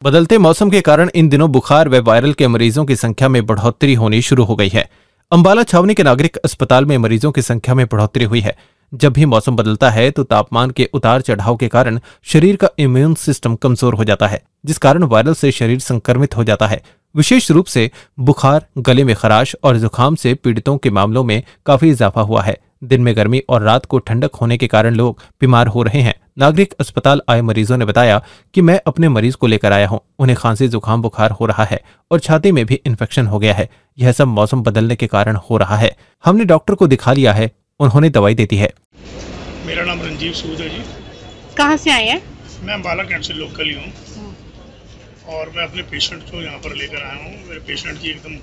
बदलते मौसम के कारण इन दिनों बुखार व वायरल के मरीजों की संख्या में बढ़ोतरी होनी शुरू हो गई है। अंबाला छावनी के नागरिक अस्पताल में मरीजों की संख्या में बढ़ोतरी हुई है। जब भी मौसम बदलता है तो तापमान के उतार चढ़ाव के कारण शरीर का इम्यून सिस्टम कमजोर हो जाता है, जिस कारण वायरल से शरीर संक्रमित हो जाता है। विशेष रूप से बुखार, गले में खराश और जुकाम से पीड़ितों के मामलों में काफी इजाफा हुआ है। दिन में गर्मी और रात को ठंडक होने के कारण लोग बीमार हो रहे हैं। नागरिक अस्पताल आए मरीजों ने बताया कि मैं अपने मरीज को लेकर आया हूं। उन्हें खांसी, जुकाम, बुखार हो रहा है और छाती में भी इन्फेक्शन हो गया है। यह सब मौसम बदलने के कारण हो रहा है। हमने डॉक्टर को दिखा लिया है, उन्होंने दवाई दे दी है। मेरा नाम रंजीव सूद है जी। कहाँ से आए हैं? मैं अम्बाला कैंट से लोकल ही हूँ और मैं अपने पेशेंट को यहाँ पर लेकर आया हूँ। मेरे पेशेंट की एकदम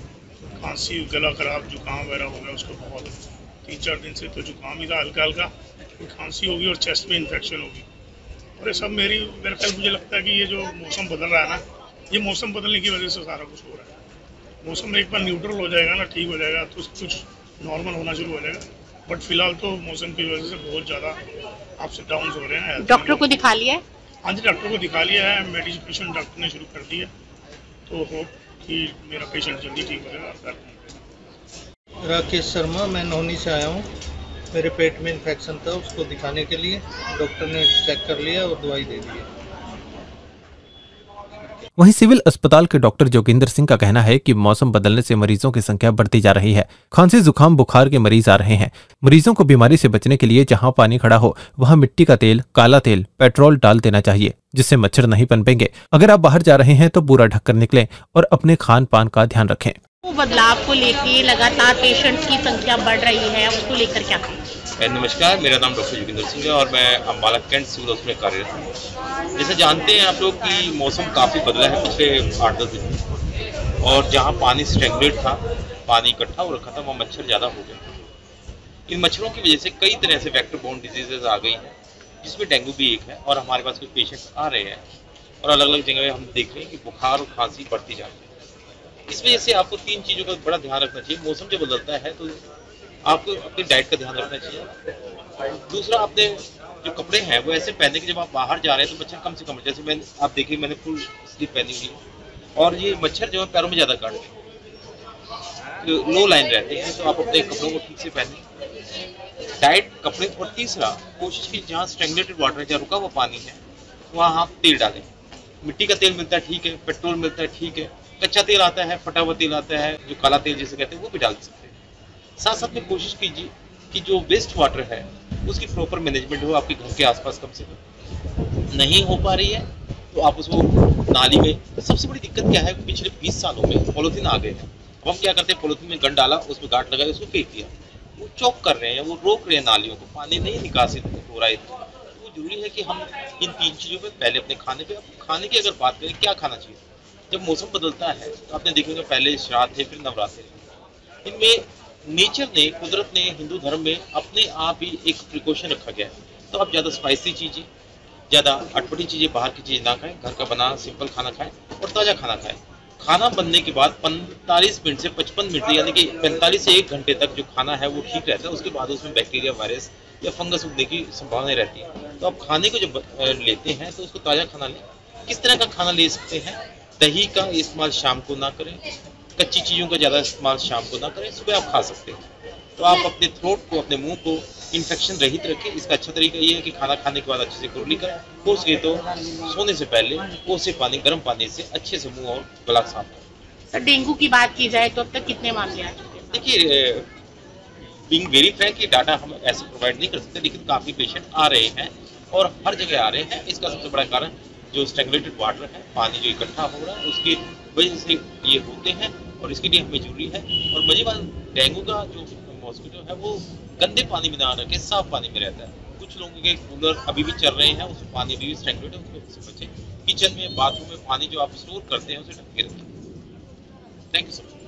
खांसी, गला खराब, जुकाम वगैरह हो गया उसको बहुत। 3-4 दिन से तो जुकाम ही था, हल्का हल्का खांसी होगी और चेस्ट में इन्फेक्शन होगी। और ये सब मेरे ख्याल मुझे लगता है कि ये जो मौसम बदल रहा है ना, ये मौसम बदलने की वजह से सारा कुछ हो रहा है। मौसम एक बार न्यूट्रल हो जाएगा ना, ठीक हो जाएगा तो कुछ नॉर्मल होना शुरू हो जाएगा। बट फिलहाल तो मौसम की वजह से बहुत ज़्यादा अप्स एंड डाउन हो रहे हैं। डॉक्टर को दिखा लिया है? हाँ जी, डॉक्टर को दिखा लिया है। मेडिकेशन डॉक्टर ने शुरू कर दी है, तो होप कि मेरा पेशेंट जल्दी ठीक हो जाएगा। राकेश शर्मा, मैं नौनी से आया हूँ। मेरे पेट में इन्फेक्शन था, उसको दिखाने के लिए डॉक्टर ने चेक कर लिया और दवाई दे दी है। वहीं सिविल अस्पताल के डॉक्टर जोगिंदर सिंह का कहना है कि मौसम बदलने से मरीजों की संख्या बढ़ती जा रही है। खांसी, जुकाम, बुखार के मरीज आ रहे हैं। मरीजों को बीमारी से बचने के लिए जहां पानी खड़ा हो वहां मिट्टी का तेल, काला तेल, पेट्रोल डाल देना चाहिए, जिससे मच्छर नहीं पनपेंगे। अगर आप बाहर जा रहे हैं तो पूरा ढककर निकलें और अपने खान पान का ध्यान रखें। बदलाव को लेकर लगातार पेशेंट्स की संख्या बढ़ रही है, उसको लेकर क्या कहें? नमस्कार, मेरा नाम डॉक्टर जोगिंदर सिंह है और मैं अम्बाला कैंट सिविल हॉस्पिटल में कार्यरत हूँ। जैसे जानते हैं आप लोग कि मौसम काफ़ी बदला है पिछले 8-10 दिन में, और जहाँ पानी स्टैग्नेट था, पानी इकट्ठा हो रखा था, वहाँ मच्छर ज़्यादा हो गए। इन मच्छरों की वजह से कई तरह से वेक्टर बोर्न डिजीजेज आ गई हैं, जिसमें डेंगू भी एक है। और हमारे पास कुछ पेशेंट्स आ रहे हैं और अलग अलग जगह हम देख रहे हैं कि बुखार और खांसी बढ़ती जा रही है। इस वजह से आपको 3 चीज़ों का बड़ा ध्यान रखना चाहिए। मौसम जब बदलता है तो आपको अपनी डाइट का ध्यान रखना चाहिए। दूसरा, अपने जो कपड़े हैं वो ऐसे पहने कि जब आप बाहर जा रहे हैं तो मच्छर कम से कम, जैसे आप देखिए मैंने फुल स्लीव पहनी हुई है और ये मच्छर जो है पैरों में ज़्यादा काटते हैं, लो लाइन रहते हैं, तो आप अपने कपड़ों को ठीक से पहने। डाइट, कपड़े। और तीसरा, कोशिश की जहाँ स्टैग्नेटेड वाटर है, जहाँ रुका हुआ पानी है, वहाँ आप तेल डालें। मिट्टी का तेल मिलता है, ठीक है, पेट्रोल मिलता है, ठीक है, कच्चा तेल आता है, फटा हुआ तेल आता है, जो काला तेल जिसे कहते हैं, वो भी डाल सकते हैं। साथ साथ में कोशिश कीजिए कि जो वेस्ट वाटर है उसकी प्रॉपर मैनेजमेंट हो आपके घर के आसपास। कम से कम नहीं हो पा रही है तो आप उसको नाली में। सबसे बड़ी दिक्कत क्या है, पिछले 20 सालों में पॉलीथीन आ गए हैं। अब हम क्या करते हैं, पॉलीथीन में गन डाला, उसमें गांठ लगाई, उसको फेंक दिया। वो चौक कर रहे हैं, वो रोक रहे हैं नालियों को, पानी नहीं निकासित हो रहा है। तो जरूरी है कि हम इन 3 चीज़ों पे, पहले अपने खाने की अगर बात करें, क्या खाना चाहिए। जब मौसम बदलता है तो आपने देखेंगे पहले श्राद्ध थे, फिर नवरात्रि। इनमें नेचर ने, कुदरत ने, हिंदू धर्म में अपने आप ही एक प्रिकॉशन रखा गया है। तो आप ज़्यादा स्पाइसी चीज़ें, ज़्यादा अटपटी चीज़ें, बाहर की चीज़ें ना खाएं, घर का बना सिंपल खाना खाएं और ताज़ा खाना खाएं। खाना बनने के बाद 45 मिनट से 55 मिनट, यानी कि 45 से 1 घंटे तक जो खाना है वो ठीक रहता है। उसके बाद उसमें बैक्टीरिया, वायरस या फंगस उगने की संभावना रहती है। तो आप खाने को जब लेते हैं तो उसको ताज़ा खाना लें। किस तरह का खाना ले सकते हैं? दही का इस्तेमाल शाम को ना करें, कच्ची चीज़ों का ज़्यादा इस्तेमाल शाम को ना करें, सुबह आप खा सकते हैं। तो आप अपने थ्रोट को, अपने मुंह को इन्फेक्शन रहित रखें। इसका अच्छा तरीका ये है कि खाना खाने के बाद अच्छे से कुरली करें, हो सके तो सोने से पहले कोसे पानी, गर्म पानी से अच्छे से मुंह और गला साफ करें। सर, डेंगू की बात की जाए तो अब तक कितने मामले आ चुके हैं? देखिए, बीइंग वेरी फ्रैंक, ये डाटा हम ऐसे प्रोवाइड नहीं कर सकते, लेकिन काफ़ी पेशेंट आ रहे हैं और हर जगह आ रहे हैं। इसका सबसे बड़ा कारण जो स्टैग्नेटेड वाटर है, पानी जो इकट्ठा हो रहा है, उसकी वजह से ये होते हैं और इसके लिए हमें जरूरी है। और मजे बात, डेंगू का जो मॉस्किटो है वो गंदे पानी में ना रखे, साफ पानी में रहता है। कुछ लोगों के कूलर अभी भी चल रहे हैं, उसमें पानी अभी भी स्टैग्नेटेड है, उससे बचें। किचन में, बाथरूम में पानी जो आप स्टोर करते हैं उसे ढक के रखें। Thank you so much.